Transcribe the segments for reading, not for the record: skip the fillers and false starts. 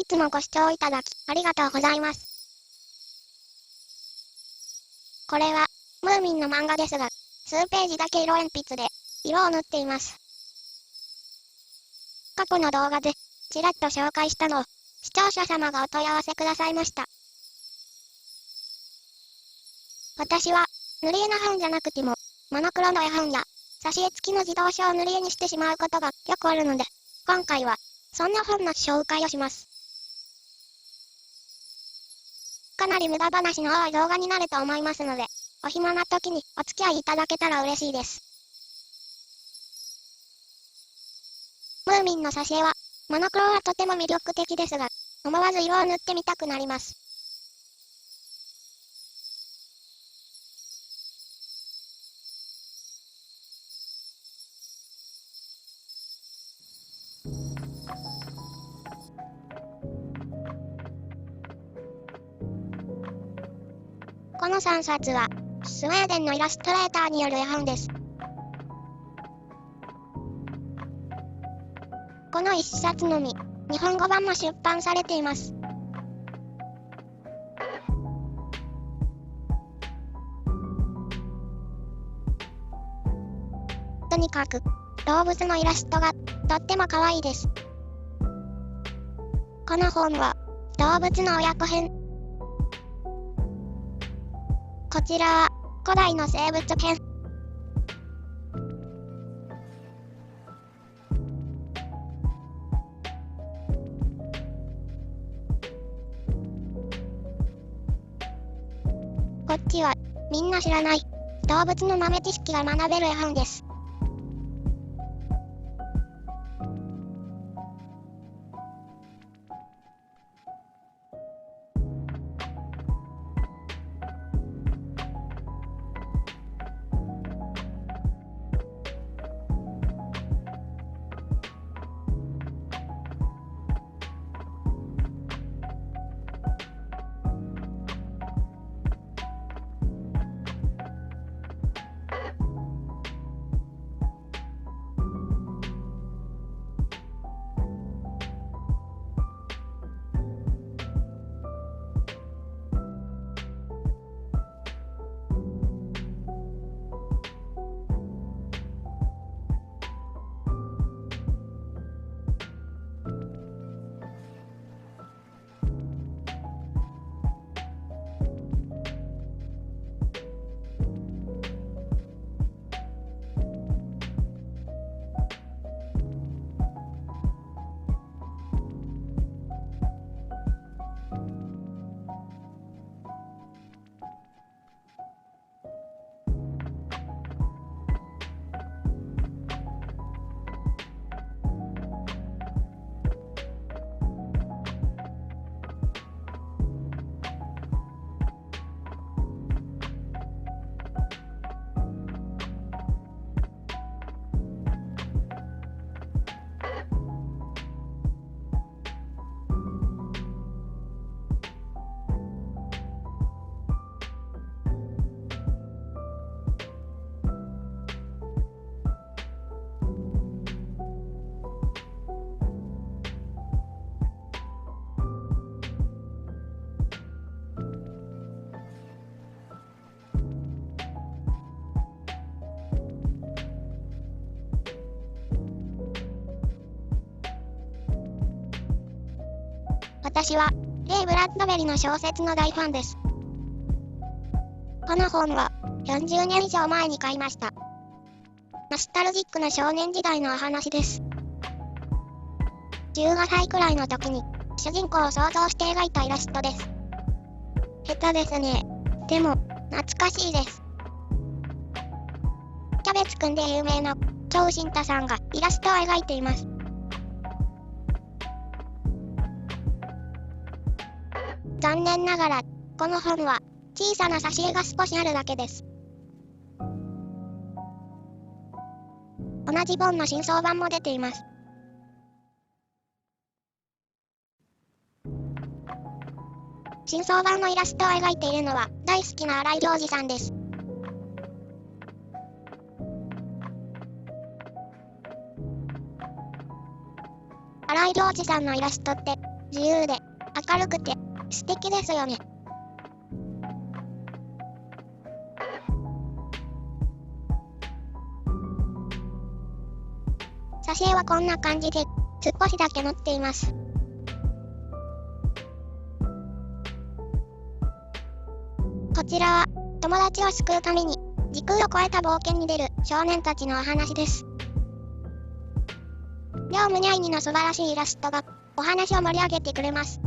いつもご視聴いただきありがとうございます。これは、ムーミンの漫画ですが、数ページだけ色鉛筆で、色を塗っています。過去の動画で、ちらっと紹介したのを、視聴者様がお問い合わせくださいました。私は、塗り絵の本じゃなくても、モノクロの絵本や、挿絵付きの自動書を塗り絵にしてしまうことがよくあるので、今回は、そんな本の紹介をします。かなり無駄話の多い動画になると思いますので、お暇な時にお付き合いいただけたら嬉しいです。ムーミンの挿絵は、モノクロはとても魅力的ですが、思わず色を塗ってみたくなります。この3冊は、スウェーデンのイラストレーターによる絵本です。この1冊のみ、日本語版も出版されています。とにかく、動物のイラストが、とっても可愛いです。この本は、動物の親子編。こちらは、古代の生物編。こっちは、みんな知らない、動物の豆知識が学べる絵本です。私は、レイ・ブラッドベリの小説の大ファンです。この本は、40年以上前に買いました。ノスタルジックな少年時代のお話です。15歳くらいの時に、主人公を想像して描いたイラストです。下手ですね。でも、懐かしいです。キャベツくんで有名な、超新太さんがイラストを描いています。残念ながら、この本は、小さな挿絵が少しあるだけです。同じ本の新装版も出ています。新装版のイラストを描いているのは、大好きな新井良二さんです。新井良二さんのイラストって、自由で、明るくて、素敵ですよね。挿絵はこんな感じで、少しだけ載っています。こちらは、友達を救うために、時空を超えた冒険に出る少年たちのお話です。両ムニャイニの素晴らしいイラストが、お話を盛り上げてくれます。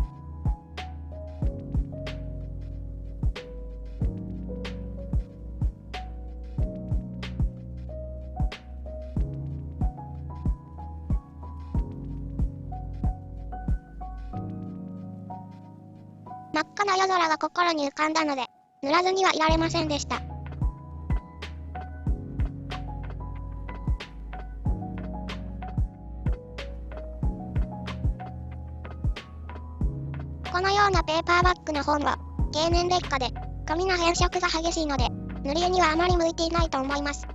真っ赤な夜空が心に浮かんだので、塗らずにはいられませんでした。このようなペーパーバッグの本は、経年劣化で、紙の変色が激しいので、塗り絵にはあまり向いていないと思います。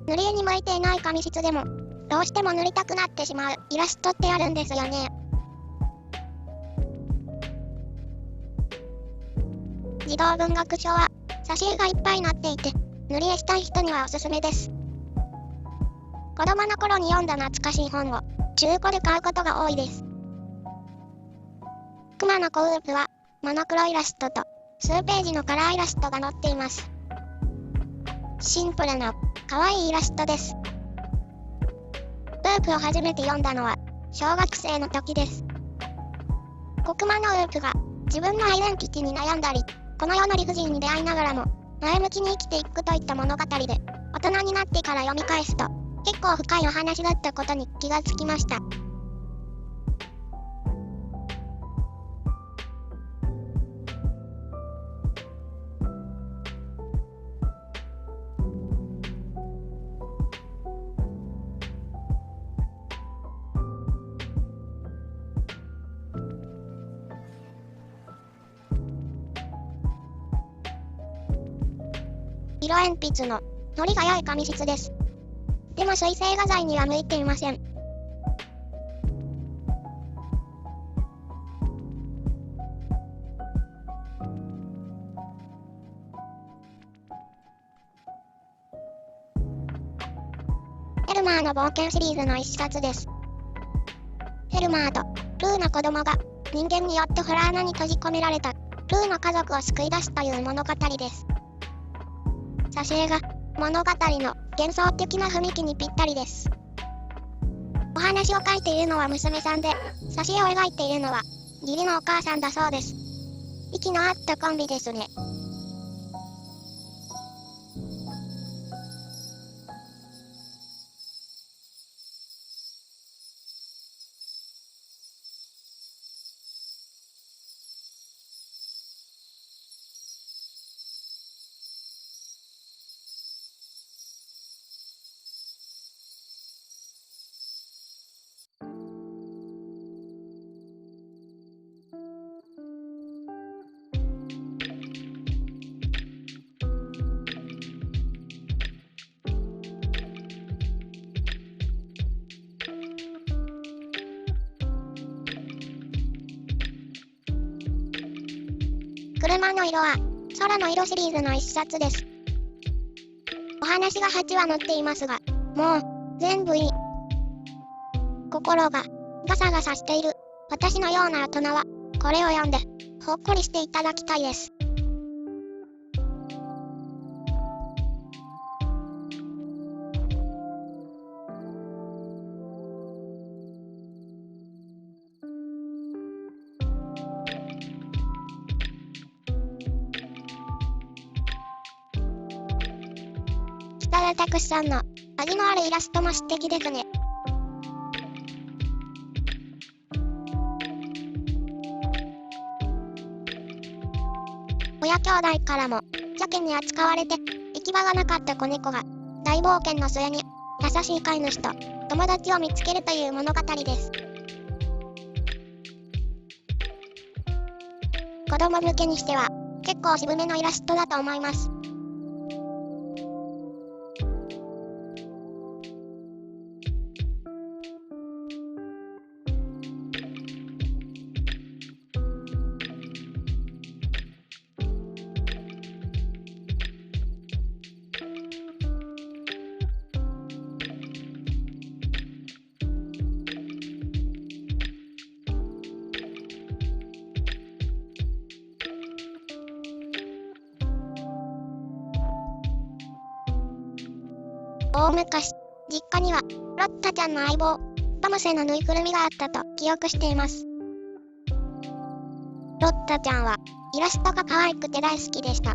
塗り絵に向いていない紙質でも、どうしても塗りたくなってしまうイラストってあるんですよね。児童文学書は、挿絵がいっぱい載っていて、塗り絵したい人にはおすすめです。子供の頃に読んだ懐かしい本を、中古で買うことが多いです。熊の子ウープは、モノクロイラストと、数ページのカラーイラストが載っています。シンプルな、可愛いイラストです。ウープを初めて読んだのは、小学生の時です。子熊のウープが、自分のアイデンティティに悩んだり、この世の理不尽に出会いながらも、前向きに生きていくといった物語で、大人になってから読み返すと、結構深いお話だったことに気がつきました。色鉛筆の、のりが良い紙質です。でも水性画材には向いていません。ヘルマーの冒険シリーズの一冊です。ヘルマーとルーの子供が人間によってホラー穴に閉じ込められたルーの家族を救い出すという物語です。挿絵が物語の幻想的な雰囲気にぴったりです。お話を書いているのは娘さんで、挿絵を描いているのは義理のお母さんだそうです。息の合ったコンビですね。車の色は、空の色シリーズの一冊です。お話が8話載っていますが、もう、全部いい。心が、ガサガサしている、私のような大人は、これを読んで、ほっこりしていただきたいです。北田拓さんの味のあるイラストも素敵ですね。親兄弟からも邪気に扱われて行き場がなかった子猫が大冒険の末に、優しい飼い主と友達を見つけるという物語です。子供向けにしては、結構渋めのイラストだと思います。大昔、実家には、ロッタちゃんの相棒、パムセのぬいぐるみがあったと記憶しています。ロッタちゃんは、イラストが可愛くて大好きでした。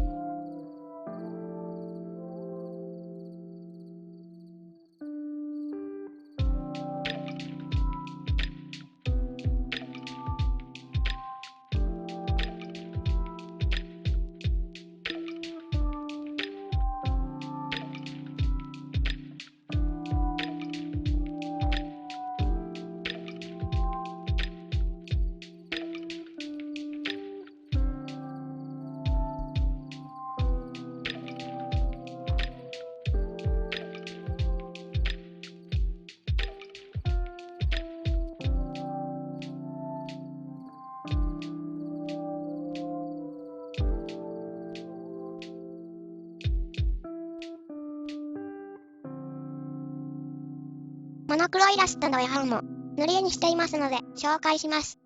モノクロイラストの絵本も塗り絵にしていますので紹介します。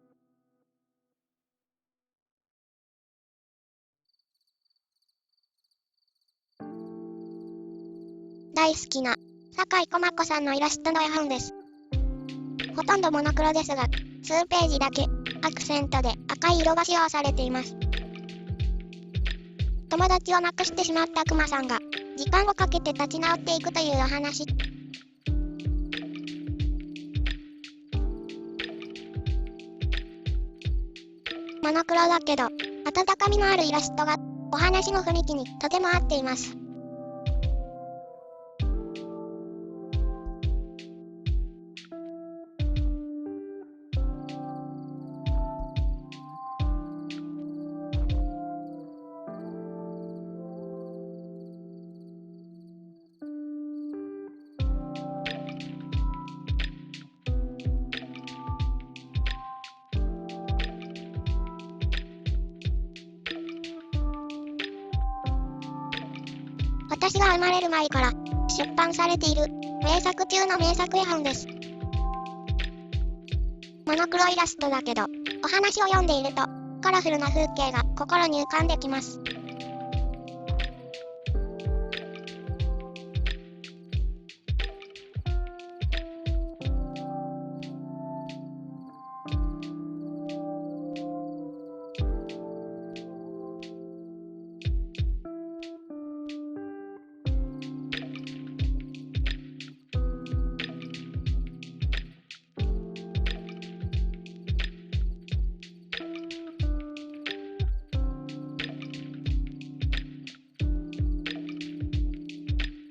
大好きな酒井駒子さんのイラストの絵本です。ほとんどモノクロですが、数ページだけアクセントで赤い色が使用されています。友達を亡くしてしまったクマさんが時間をかけて立ち直っていくというお話。モノクロだけど、温かみのあるイラストが、お話の雰囲気にとても合っています。私が生まれる前から出版されている名作中の名作絵本です。モノクロイラストだけど、お話を読んでいるとカラフルな風景が心に浮かんできます。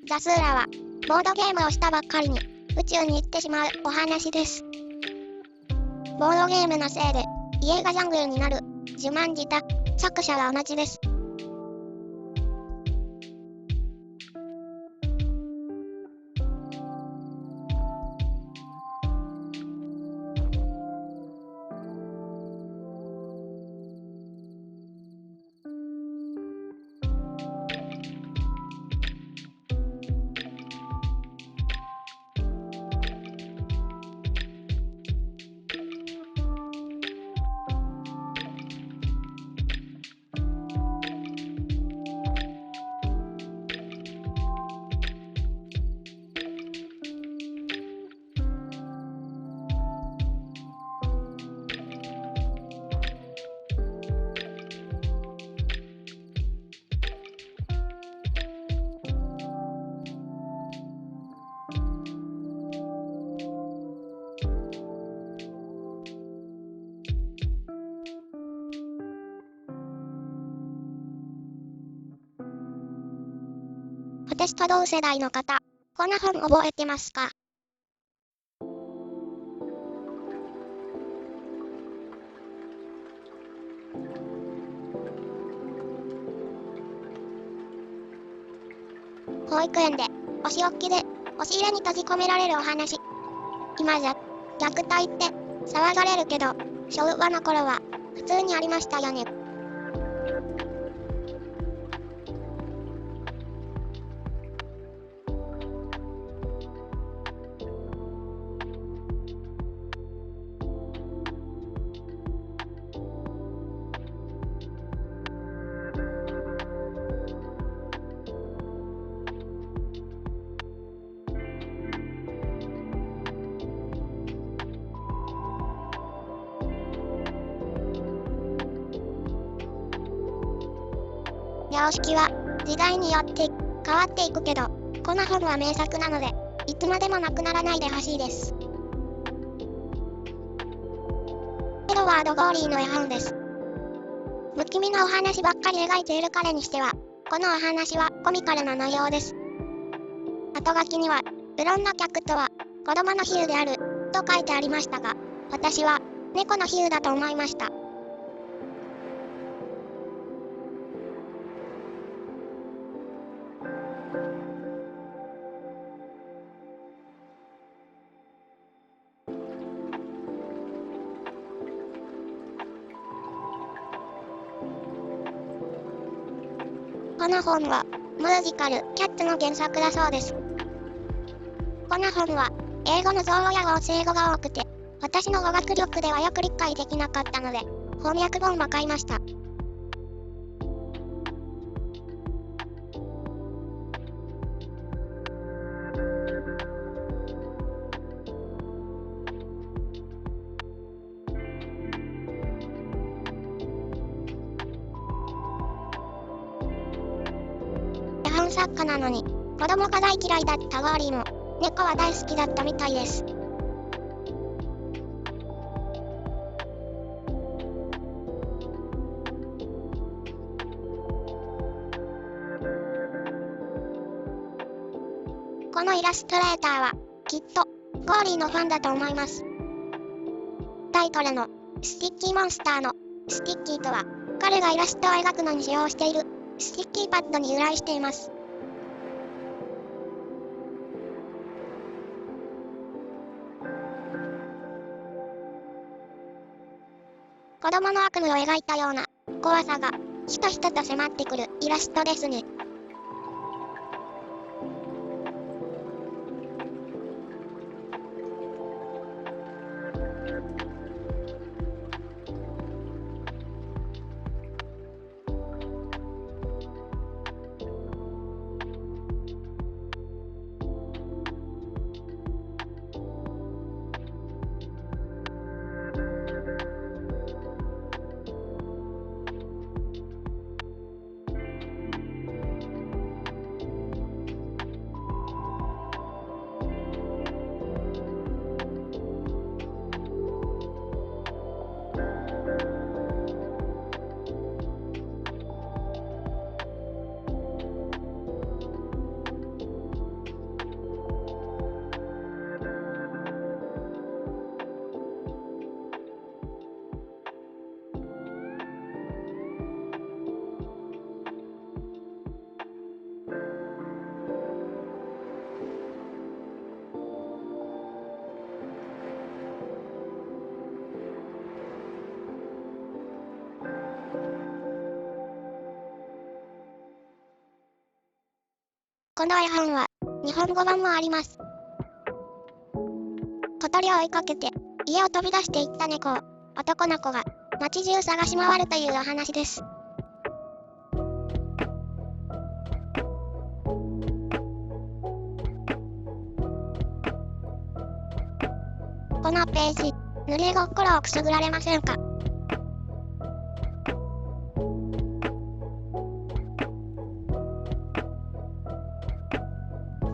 ザスーラは、ボードゲームをしたばっかりに、宇宙に行ってしまうお話です。ボードゲームのせいで、家がジャングルになる、自慢自他、作者は同じです。と同世代の方、この本覚えてますか？保育園で、お仕置きで、押し入れに閉じ込められるお話。今じゃ、虐待って騒がれるけど、昭和の頃は普通にありましたよね。常識は時代によって変わっていくけど、この本は名作なので、いつまでもなくならないでほしいです。エドワード・ゴーリーの絵本です。不気味なお話ばっかり描いている彼にしては、このお話はコミカルな内容です。後書きには、ブロンの客とは子供の比喩である、と書いてありましたが、私は猫の比喩だと思いました。この本は、ミュージカル、キャッツの原作だそうです。この本は、英語の造語や合成語が多くて、私の語学力ではよく理解できなかったので、翻訳本も買いました。絵本作家なのに、子供が大嫌いだったゴーリーも、猫は大好きだったみたいです。このイラストレーターは、きっと、ゴーリーのファンだと思います。タイトルの、スティッキーモンスターの、スティッキーとは、彼がイラストを描くのに使用している、スティッキーパッドに由来しています。子供の悪夢を描いたような、怖さが、ひとひとと迫ってくるイラストですね。この絵本は、日本語版もあります。小鳥を追いかけて、家を飛び出していった猫を、男の子が、街中探し回るというお話です。このページ、濡れ心をくすぐられませんか？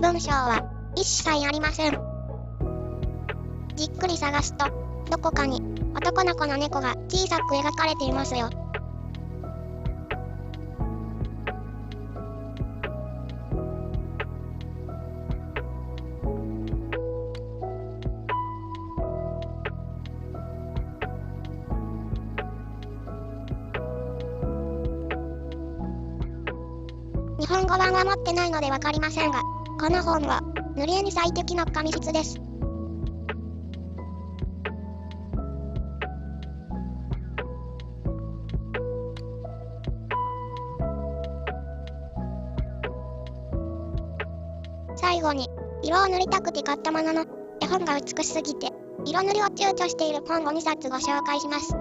文章は一切ありません。じっくり探すと、どこかに男の子の猫が小さく描かれていますよ。語版は持ってないのでわかりませんが、この本は塗り絵に最適の紙質です。最後に、色を塗りたくて買ったものの、絵本が美しすぎて、色塗りを躊躇している本を2冊ご紹介します。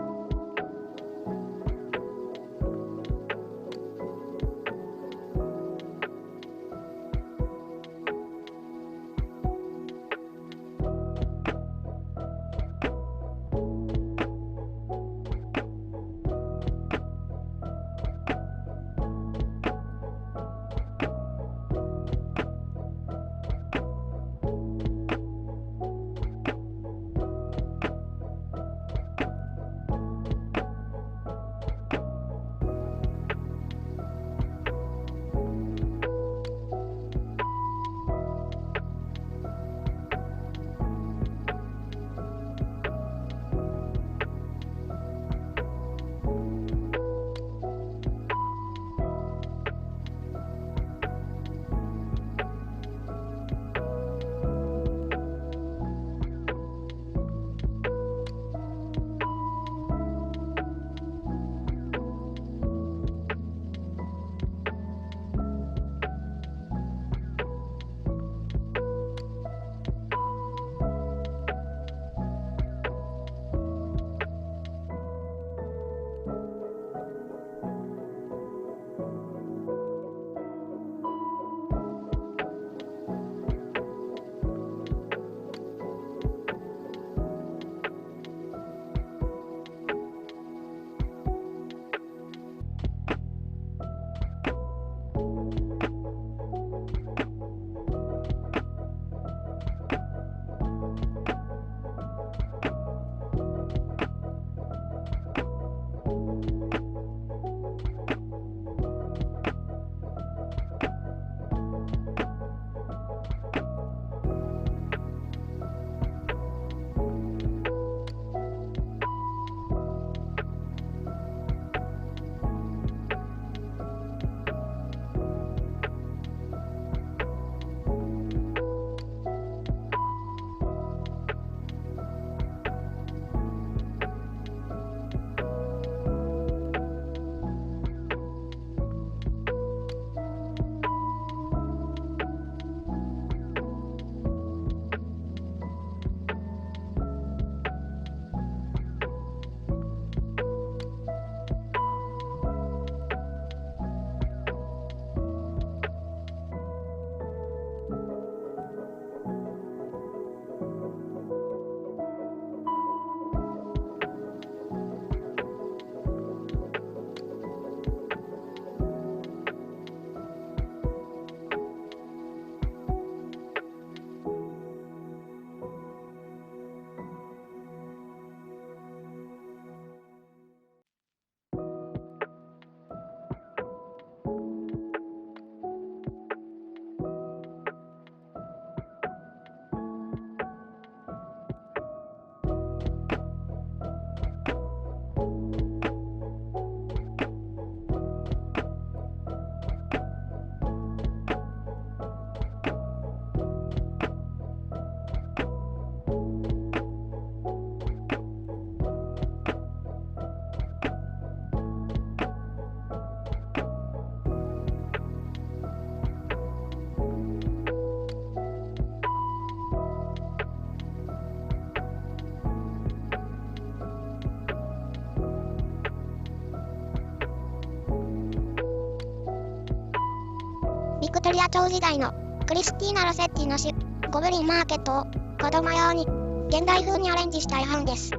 ビクトリア朝時代のクリスティーナ・ロセッティの詩、ゴブリン・マーケットを子供用に現代風にアレンジした絵本です。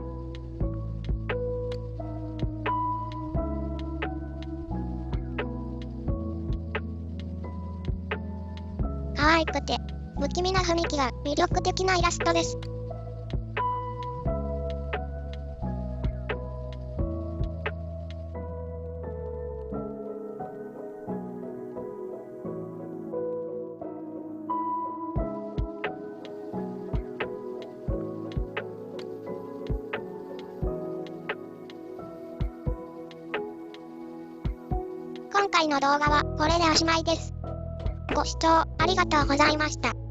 可愛くて不気味な雰囲気が魅力的なイラストです。今回の動画はこれでおしまいです。ご視聴ありがとうございました。